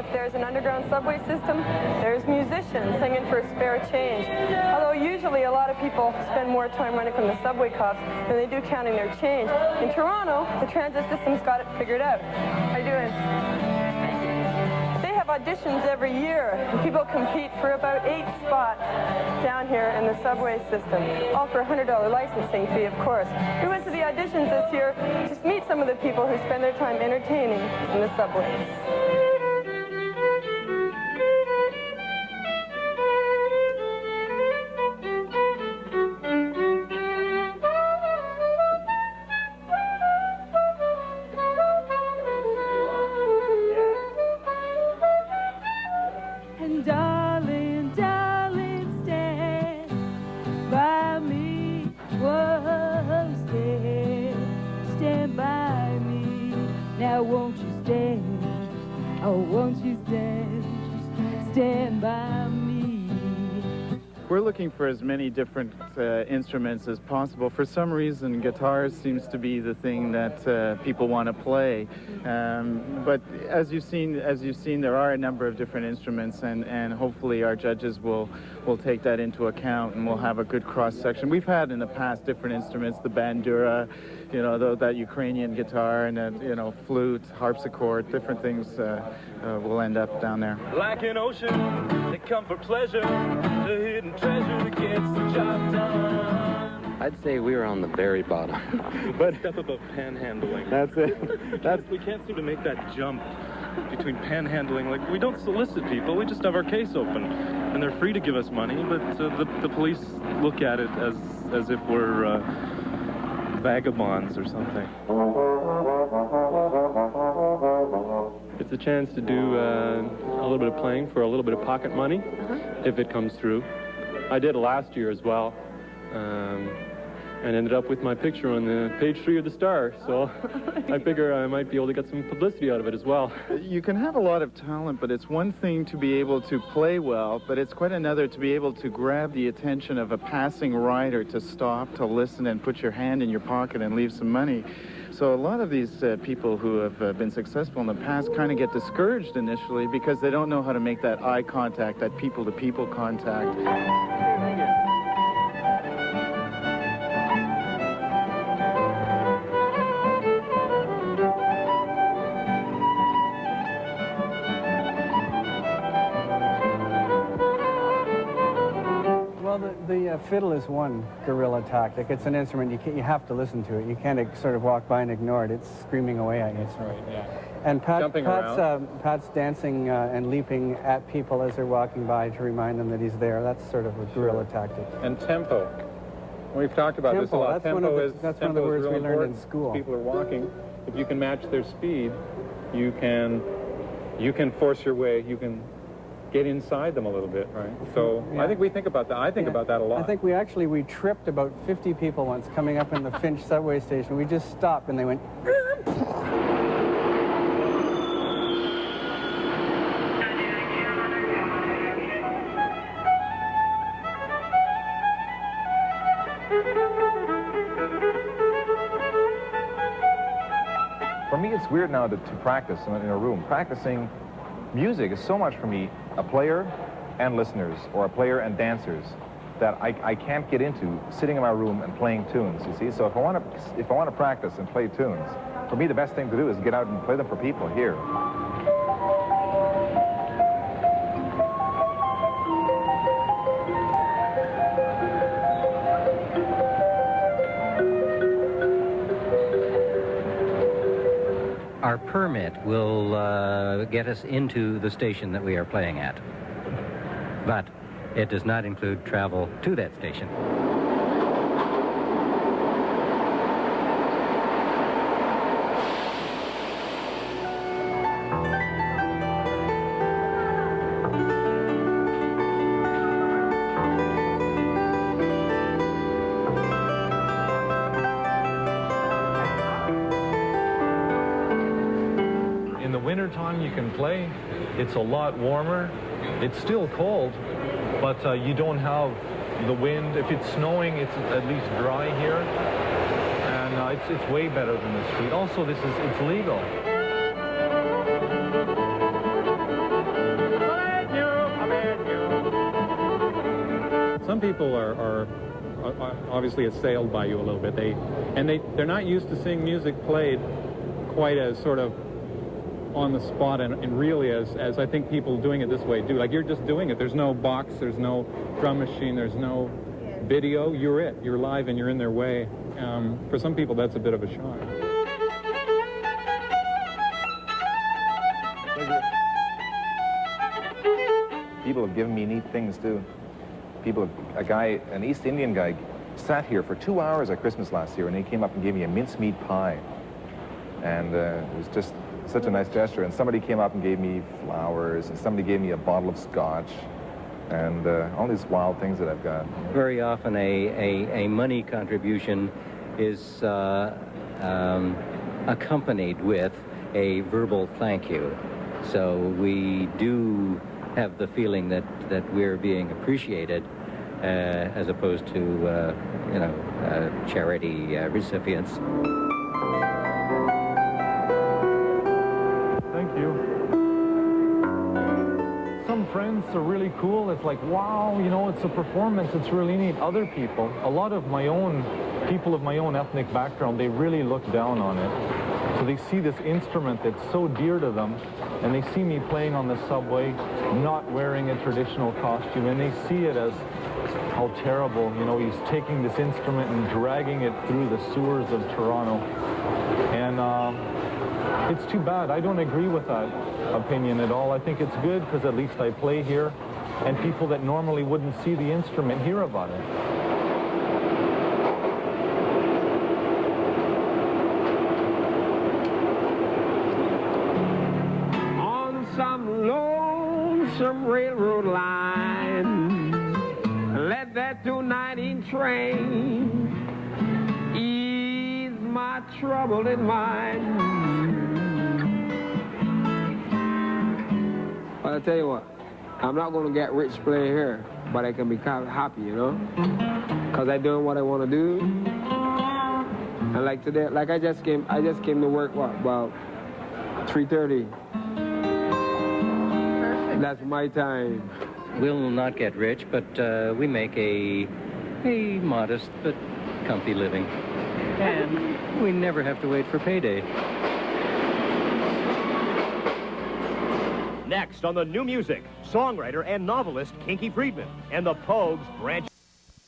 that there's an underground subway system, there's musicians singing for a spare change. Although usually a lot of people spend more time running from the subway cops than they do counting their change. In Toronto, the transit system's got it figured out. How you doing? They have auditions every year, and people compete for about 8 spots down here in the subway system, all for a $100 licensing fee, of course. We went to the auditions this year to meet some of the people who spend their time entertaining in the subways. We're looking for as many different instruments as possible. For some reason, guitar seems to be the thing that people want to play. But as you've seen, there are a number of different instruments, and hopefully our judges will take that into account, and we'll have a good cross section. We've had in the past different instruments, the bandura, you know, that Ukrainian guitar, and you know, flute, harpsichord, different things will end up down there. Like an ocean, they come for pleasure, the hidden treasure that gets the job done. I'd say we were on the very bottom. But step above panhandling. That's it. We can't seem to make that jump between panhandling. Like, we don't solicit people, we just have our case open. And they're free to give us money, but the police look at it as if we're vagabonds or something. It's a chance to do a little bit of playing for a little bit of pocket money, if it comes through. I did last year as well, and ended up with my picture on the page 3 of the Star, so I figure I might be able to get some publicity out of it as well. You can have a lot of talent, but it's one thing to be able to play well, but it's quite another to be able to grab the attention of a passing rider, to stop, to listen, and put your hand in your pocket and leave some money. So a lot of these people who have been successful in the past kind of get discouraged initially because they don't know how to make that eye contact, that people-to-people contact. The fiddle is one guerrilla tactic. It's an instrument. You have to listen to it. You can't sort of walk by and ignore it. It's screaming away at you. That's right, yeah. And Pat's dancing and leaping at people as they're walking by to remind them that he's there. That's sort of a guerrilla tactic. And tempo. We've talked about this a lot. That's one of the words we learned in school. People are walking. If you can match their speed, you can force your way. You can get inside them a little bit, right? So yeah. I think we think about that. I think about that a lot. I think we tripped about 50 people once coming up in the Finch subway station. We just stopped and they went. For me, it's weird now to practice in a room. Practicing music is so much for me a player and listeners, or a player and dancers, that I can't get into sitting in my room and playing tunes, you see? So if I want to practice and play tunes, for me the best thing to do is get out and play them for people here. Our permit will get us into the station that we are playing at, but it does not include travel to that station. Wintertime you can play. It's a lot warmer. It's still cold, but you don't have the wind. If it's snowing, it's at least dry here, and it's way better than the street. Also, it's legal. people are obviously assailed by you a little bit. They're not used to seeing music played quite as sort of on the spot and really as I think people doing it this way do. Like, you're just doing it. There's no box, there's no drum machine, there's no video. You're it. You're live and you're in their way. For some people, that's a bit of a shock. People have given me neat things, too. An East Indian guy, sat here for 2 hours at Christmas last year, and he came up and gave me a mincemeat pie. And it was just such a nice gesture. And somebody came up and gave me flowers, and somebody gave me a bottle of scotch, and all these wild things that I've got. Very often a money contribution is accompanied with a verbal thank you. So we do have the feeling that we're being appreciated as opposed to, charity recipients. Thank you. Some friends are really cool. It's like, wow, it's a performance. It's really neat. Other people, a lot of people of my own ethnic background, they really look down on it. So they see this instrument that's so dear to them, and they see me playing on the subway, not wearing a traditional costume, and they see it as how terrible, he's taking this instrument and dragging it through the sewers of Toronto. And it's too bad. I don't agree with that opinion at all. I think it's good because at least I play here, and people that normally wouldn't see the instrument hear about it. On some lonesome railroad line, let that 219 train ease my troubled mind. But I tell you what, I'm not going to get rich playing here, but I can be kind of happy, because I'm doing what I want to do. And like today, like I just came to work, about 3:30. Perfect. That's my time. We'll not get rich, but we make a modest but comfy living. And we never have to wait for payday. Next on the new music, songwriter and novelist Kinky Friedman and the Pogues branch.